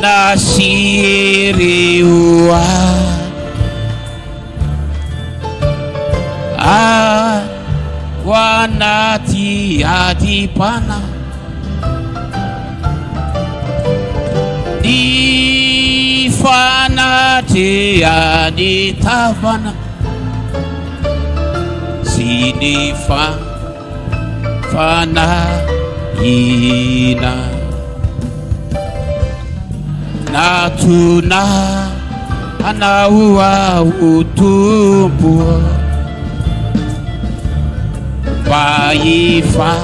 nasiriwa wanati adipana di fanate aditavana sinifa fana ina natuna anaua utumbu baifa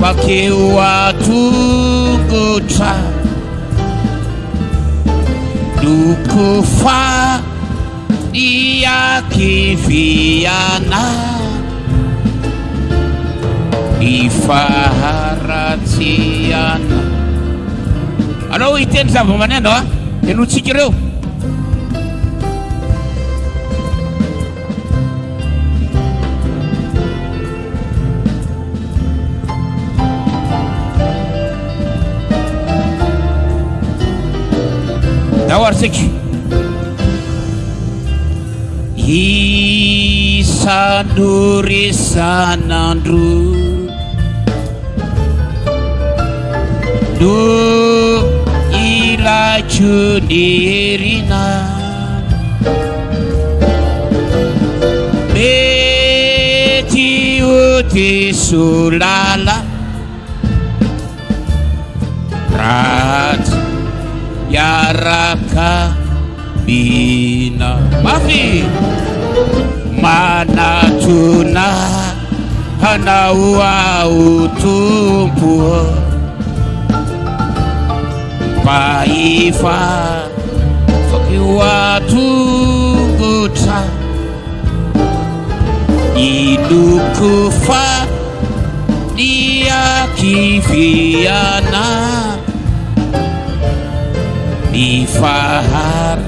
wakiwa tugutra dukufa dia kifiana ifaharatiana. Ano itenza maneno enuchikireo dawarsiki isanuri sanandru du ila junirina beti uti sulala rat yaraka bina mafi mana tuna hanaua utumpu baifa wakiwa tugutra idukufa dia kifiana ifahar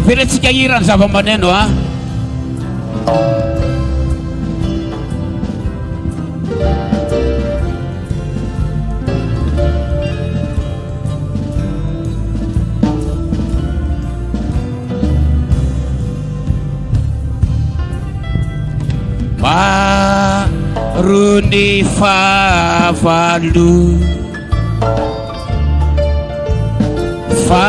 vile sikiran za maneno Rundi favalu fa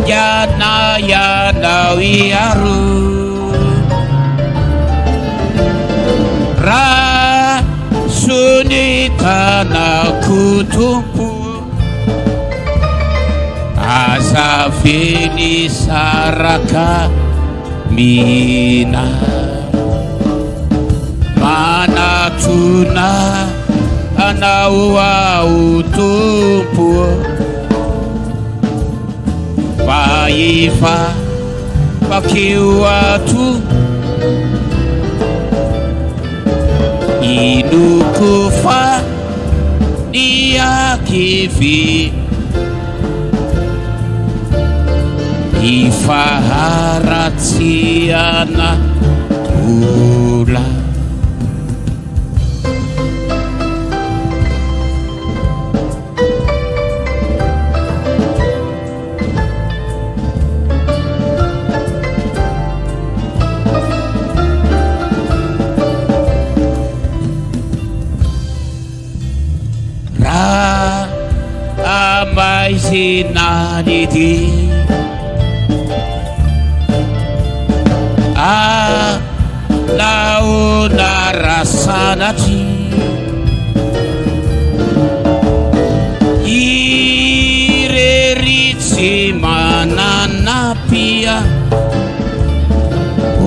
yana yana wiaru ra sunita na kutumpu asafini saraka mina mana tuna anaua utumpu baifa wakiwa tu idukufa dia kifi ifaharatiana ula amai sinaditi launa rasanati irerici manana pia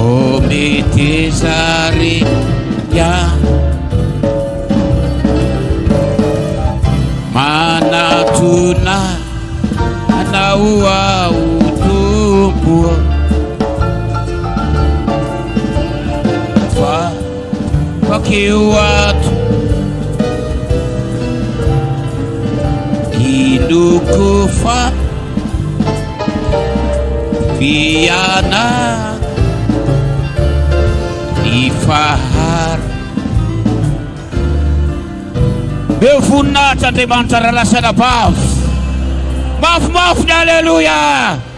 ometesari ya mana tuna anaua utumpu wakiwa idukufa viana ifahar Efunata de mantara la sana paf. Maf, hallelujah.